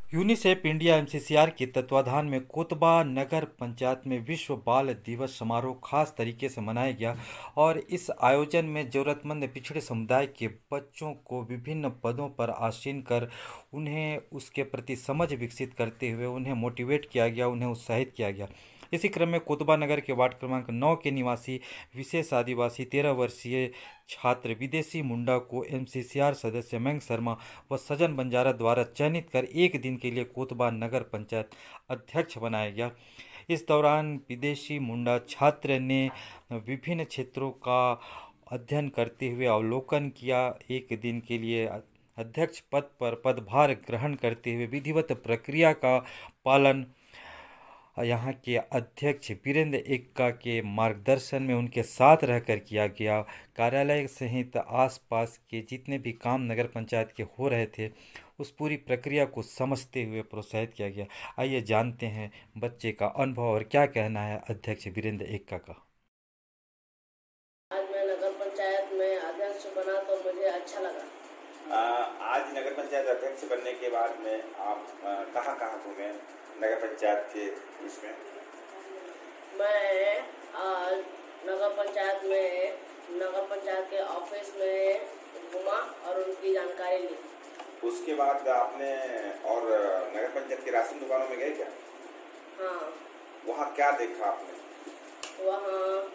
UNICEF India एमसीसीआर के तत्वाधान में कोतबा नगर पंचायत में विश्व बाल दिवस समारोह खास तरीके से मनाया गया और इस आयोजन में ज़रूरतमंद पिछड़े समुदाय के बच्चों को विभिन्न पदों पर आसीन कर उन्हें उसके प्रति समझ विकसित करते हुए उन्हें मोटिवेट किया गया, उन्हें उत्साहित किया गया। इसी क्रम में कोतबा नगर के वार्ड क्रमांक 9 के निवासी विशेष आदिवासी 13 वर्षीय छात्र विदेशी मुंडा को एमसीसीआर सदस्य मयंक शर्मा व सजन बंजारा द्वारा चयनित कर एक दिन के लिए कोतबा नगर पंचायत अध्यक्ष बनाया गया। इस दौरान विदेशी मुंडा छात्र ने विभिन्न क्षेत्रों का अध्ययन करते हुए अवलोकन किया। एक दिन के लिए अध्यक्ष पद पर पदभार ग्रहण करते हुए विधिवत प्रक्रिया का पालन यहाँ के अध्यक्ष वीरेंद्र एक्का के मार्गदर्शन में उनके साथ रहकर किया गया। कार्यालय सहित आसपास के जितने भी काम नगर पंचायत के हो रहे थे उस पूरी प्रक्रिया को समझते हुए प्रोत्साहित किया गया। आइए जानते हैं बच्चे का अनुभव और क्या कहना है अध्यक्ष वीरेंद्र एक्का का। आज मैं नगर पंचायत में अध्यक्ष बना तो मुझे अच्छा लगा। आज नगर पंचायत अध्यक्ष बनने के बाद में आप कहाँ घूमे नगर पंचायत के इसमें? मैं आज नगर पंचायत के ऑफिस में घूमा और उनकी जानकारी ली। उसके बाद आपने और नगर पंचायत के राशन दुकानों में गए क्या? हाँ। वहाँ क्या देखा आपने? वहाँ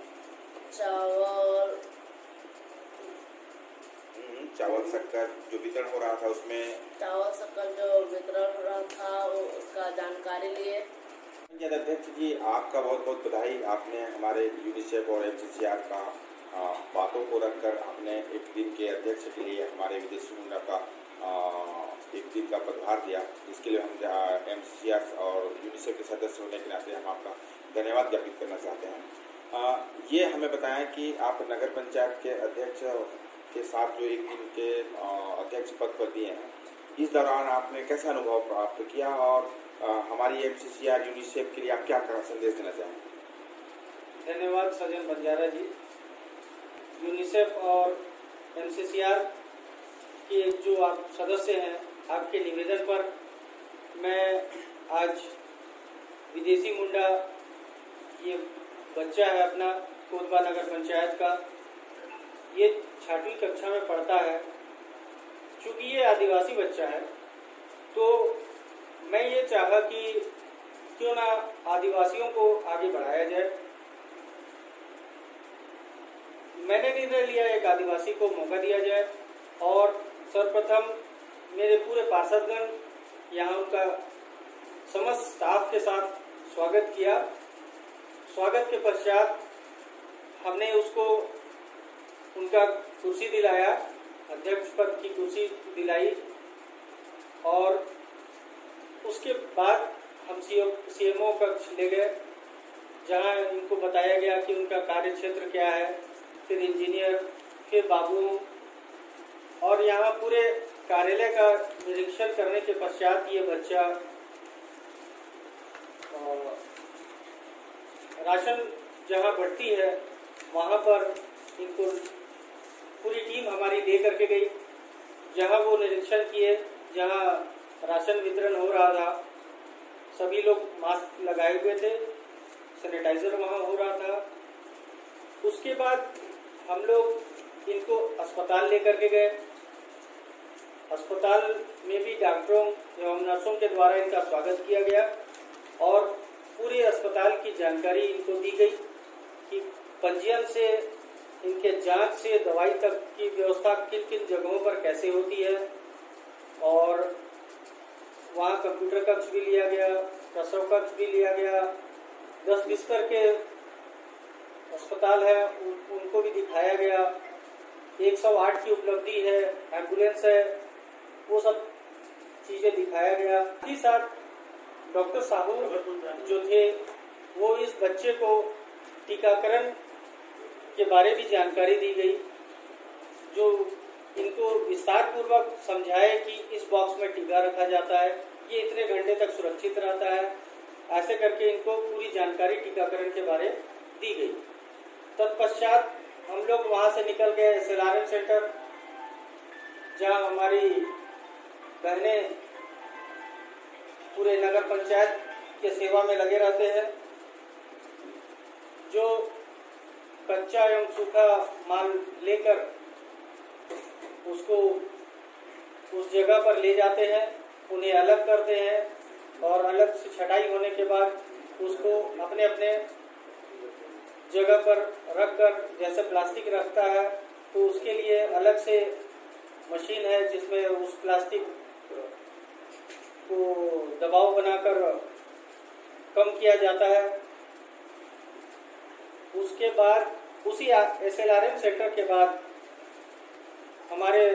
चावल शक्कर जो वितरण हो रहा था उसमें चावल शक्कर जो वितरण हो रहा था उसका जानकारी लिए। पंचायत अध्यक्ष जी, आपका बहुत बहुत बधाई। आपने हमारे यूनिसेफ और एमसीसीआर का बातों को रखकर आपने एक दिन के अध्यक्ष के लिए हमारे विदेशी मुंडा का एक दिन का पदभार दिया। इसके लिए हम एमसीसीआर और यूनिसेफ के सदस्य होने के नाते हम आपका धन्यवाद ज्ञापित करना चाहते हैं। ये हमें बताएं कि आप नगर पंचायत के अध्यक्ष के साथ जो एक दिन के अध्यक्ष पद पर दिए हैं, इस दौरान आपने कैसा अनुभव प्राप्त किया और हमारी एमसीसीआर यूनिसेफ के लिए आप क्या संदेश देना चाहेंगे? धन्यवाद सजन बंजारा जी। यूनिसेफ और एमसीसीआर के जो आप सदस्य हैं, आपके निवेदन पर मैं आज विदेशी मुंडा ये बच्चा है अपना कोतबा नगर पंचायत का, ये 6वीं कक्षा में पढ़ता है। चूँकि ये आदिवासी बच्चा है तो मैं ये चाहा कि क्यों ना आदिवासियों को आगे बढ़ाया जाए। मैंने निर्णय लिया एक आदिवासी को मौका दिया जाए और सर्वप्रथम मेरे पूरे पार्षदगण यहाँ उनका समस्त स्टाफ के साथ स्वागत किया। स्वागत के पश्चात हमने उसको उनका कुर्सी दिलाया, अध्यक्ष पद की कुर्सी दिलाई और उसके बाद हम सीएमओ कक्ष ले गए जहां इनको बताया गया कि उनका कार्य क्षेत्र क्या है, फिर इंजीनियर, फिर बाबू और यहाँ पूरे कार्यालय का निरीक्षण करने के पश्चात ये बच्चा राशन जहाँ बढ़ती है वहाँ पर इनको पूरी टीम हमारी ले करके गई, जहाँ वो निरीक्षण किए, जहाँ राशन वितरण हो रहा था। सभी लोग मास्क लगाए हुए थे, सैनिटाइजर वहाँ हो रहा था। उसके बाद हम लोग इनको अस्पताल लेकर के गए। अस्पताल में भी डॉक्टरों एवं नर्सों के द्वारा इनका स्वागत किया गया और पूरे अस्पताल की जानकारी इनको दी गई कि पंजीयन से इनके जांच से दवाई तक की व्यवस्था किन किन जगहों पर कैसे होती है। और वहाँ कंप्यूटर कक्ष भी लिया गया, प्रसव कक्ष भी लिया गया, 10 बिस्तर के अस्पताल है उनको भी दिखाया गया, 108 की उपलब्धि है, एम्बुलेंस है, वो सब चीज़ें दिखाया गया। ही साथ डॉक्टर साहू जो थे वो इस बच्चे को टीकाकरण के बारे भी जानकारी दी गई, जो इनको विस्तार पूर्वक समझाए कि इस बॉक्स में टीका रखा जाता है, ये इतने घंटे तक सुरक्षित रहता है। ऐसे करके इनको पूरी जानकारी टीकाकरण के बारे दी गई। तत्पश्चात हम लोग वहाँ से निकल गए SLRM सेंटर, जहाँ हमारी बहनें पूरे नगर पंचायत के सेवा में लगे रहते हैं। जो कच्चा एवं सूखा माल लेकर उसको उस जगह पर ले जाते हैं, उन्हें अलग करते हैं और अलग से छटाई होने के बाद उसको अपने अपने जगह पर रखकर, जैसे प्लास्टिक रखता है तो उसके लिए अलग से मशीन है जिसमें उस प्लास्टिक को दबाव बनाकर कम किया जाता है। उसके बाद उसी SLRM सेंटर के बाद हमारे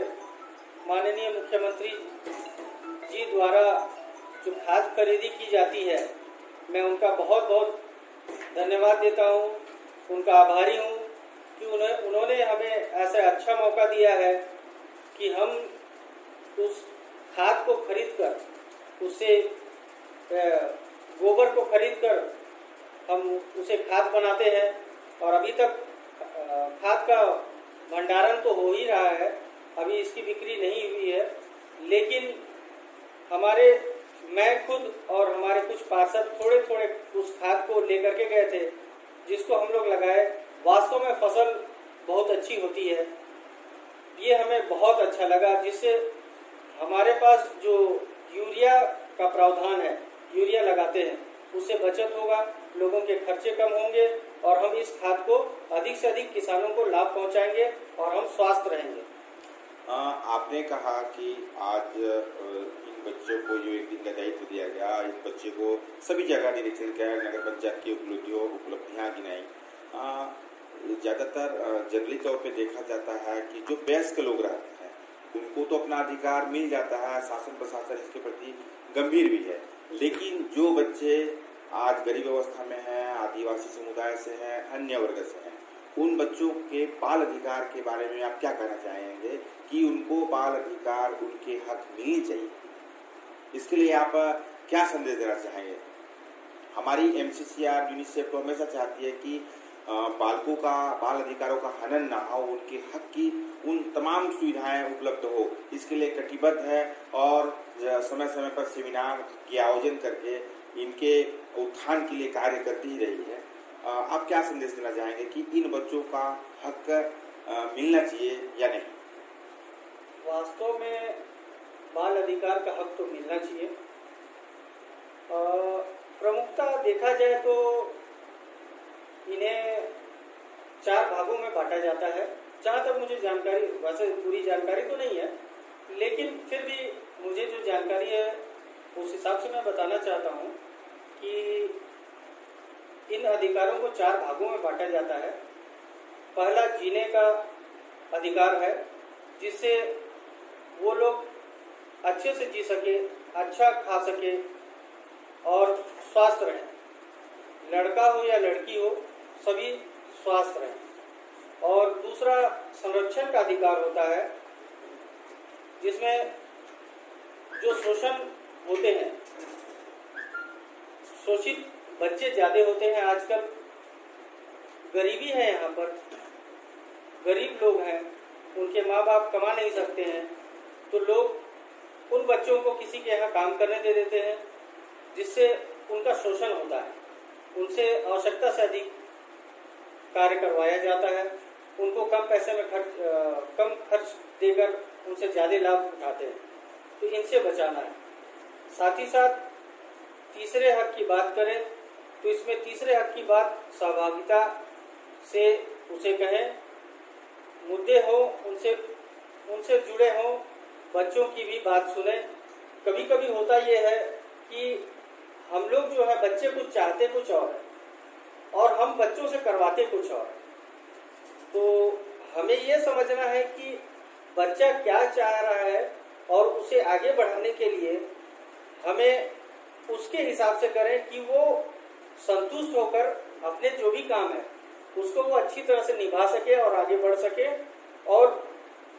माननीय मुख्यमंत्री जी द्वारा जो खाद खरीदी की जाती है, मैं उनका बहुत बहुत धन्यवाद देता हूँ, उनका आभारी हूँ कि उन्होंने हमें ऐसा अच्छा मौका दिया है कि हम उस खाद को खरीदकर, उससे गोबर को खरीदकर हम उसे खाद बनाते हैं। और अभी तक खाद का भंडारण तो हो ही रहा है, अभी इसकी बिक्री नहीं हुई है, लेकिन मैं खुद और हमारे कुछ पार्षद थोड़े थोड़े उस खाद को लेकर के गए थे, जिसको हम लोग लगाए। वास्तव में फसल बहुत अच्छी होती है, ये हमें बहुत अच्छा लगा, जिससे हमारे पास जो यूरिया का प्रावधान है, यूरिया लगाते हैं, उससे बचत होगा, लोगों के खर्चे कम होंगे और हम इस खाद को अधिक से अधिक किसानों को लाभ पहुंचाएंगे और हम स्वस्थ रहेंगे। आपने कहा कि आज इन बच्चों को जो एक दिन का दायित्व दिया गया, इन बच्चे को सभी जगह निरीक्षण किया, नगर पंचायत की उपलब्धियाँ गिनाई। ज़्यादातर जंगली तौर पे देखा जाता है कि जो वयस्क लोग रहते हैं उनको तो अपना अधिकार मिल जाता है, शासन प्रशासन इसके प्रति गंभीर भी है, लेकिन जो बच्चे आज गरीब अवस्था में हैं, आदिवासी समुदाय से हैं, अन्य वर्ग से हैं, उन बच्चों के बाल अधिकार के बारे में आप क्या कहना चाहेंगे कि उनको बाल अधिकार, उनके हक मिलने चाहिए? इसके लिए आप क्या संदेश देना चाहेंगे? हमारी MCCR यूनिसेफ तो हमेशा चाहती है कि बालकों का, बाल अधिकारों का हनन ना हो, उनके हक की उन तमाम सुविधाएं उपलब्ध हो, इसके लिए कटिबद्ध है और समय समय पर सेमिनार के आयोजन करके इनके उत्थान के लिए कार्य करती ही रही है। आप क्या संदेश देना चाहेंगे कि इन बच्चों का हक मिलना चाहिए या नहीं? वास्तव में बाल अधिकार का हक तो मिलना चाहिए। प्रमुखता देखा जाए तो इन्हें 4 भागों में बांटा जाता है, जहाँ तक मुझे जानकारी, वैसे पूरी जानकारी तो नहीं है, लेकिन फिर भी मुझे जो जानकारी है उस हिसाब से मैं बताना चाहता हूँ कि इन अधिकारों को 4 भागों में बांटा जाता है। पहला जीने का अधिकार है, जिससे वो लोग अच्छे से जी सके, अच्छा खा सके और स्वस्थ रहें, लड़का हो या लड़की हो सभी स्वस्थ रहें। और दूसरा संरक्षण का अधिकार होता है, जिसमें जो शोषण होते हैं, शोषित बच्चे ज़्यादा होते हैं आजकल, गरीबी है, यहाँ पर गरीब लोग हैं, उनके माँ बाप कमा नहीं सकते हैं, तो लोग उन बच्चों को किसी के यहाँ काम करने दे देते हैं, जिससे उनका शोषण होता है, उनसे आवश्यकता से अधिक कार्य करवाया जाता है, उनको कम पैसे में कम खर्च देकर उनसे ज़्यादा लाभ उठाते हैं, तो इनसे बचाना है। साथ ही साथ तीसरे हक की बात करें तो इसमें तीसरे हक की बात सहभागिता से उसे कहें, मुद्दे हो उनसे जुड़े हों, बच्चों की भी बात सुने। कभी कभी होता ये है कि हम लोग जो है बच्चे कुछ चाहते कुछ और हम बच्चों से करवाते कुछ और, तो हमें ये समझना है कि बच्चा क्या चाह रहा है और उसे आगे बढ़ाने के लिए हमें उसके हिसाब से करें कि वो संतुष्ट होकर अपने जो भी काम है उसको वो अच्छी तरह से निभा सके और आगे बढ़ सके, और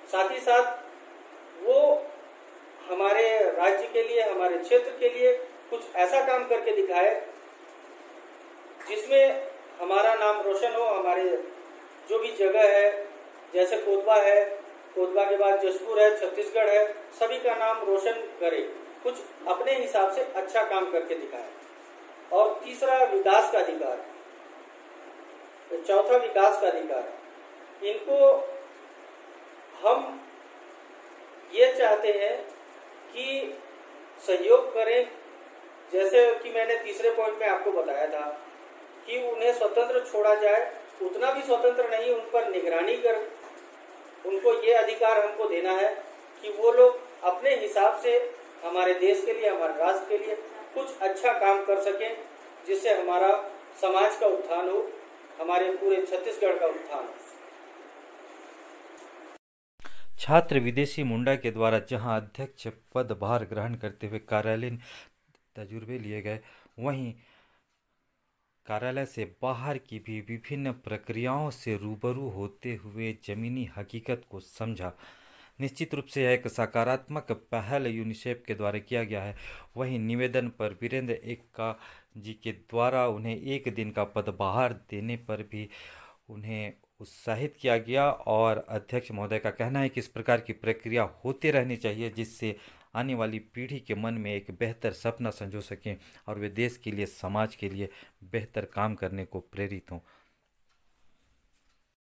साथ ही साथ वो हमारे राज्य के लिए, हमारे क्षेत्र के लिए कुछ ऐसा काम करके दिखाए जिसमें हमारा नाम रोशन हो। हमारे जो भी जगह है, जैसे कोतवा है, कोतवा के बाद जशपुर है, छत्तीसगढ़ है, सभी का नाम रोशन करे। कुछ अपने हिसाब से अच्छा काम करके दिखाएं। और तीसरा विकास का अधिकार है, चौथा विकास का अधिकार है। इनको हम ये चाहते हैं कि सहयोग करें, जैसे कि मैंने तीसरे पॉइंट में आपको बताया था कि उन्हें स्वतंत्र छोड़ा जाए, उतना भी स्वतंत्र नहीं, उन पर निगरानी कर उनको ये अधिकार हमको देना है कि वो लोग अपने हिसाब से हमारे देश के लिए, हमारे राष्ट्र के लिए कुछ अच्छा काम कर सकें, जिससे हमारा समाज का उत्थान हो, हमारे पूरे छत्तीसगढ़ का उत्थान हो। छात्र विदेशी मुंडा के द्वारा जहां अध्यक्ष पदभार ग्रहण करते हुए कार्यालयीन तजुर्बे लिए गए, वहीं कार्यालय से बाहर की भी विभिन्न प्रक्रियाओं से रूबरू होते हुए जमीनी हकीकत को समझा। निश्चित रूप से यह एक सकारात्मक पहल यूनिसेफ के द्वारा किया गया है। वहीं निवेदन पर वीरेंद्र एक्का जी के द्वारा उन्हें 1 दिन का पदभार देने पर भी उन्हें उत्साहित किया गया और अध्यक्ष महोदय का कहना है कि इस प्रकार की प्रक्रिया होती रहनी चाहिए, जिससे आने वाली पीढ़ी के मन में एक बेहतर सपना संजो सकें और वे देश के लिए, समाज के लिए बेहतर काम करने को प्रेरित हों।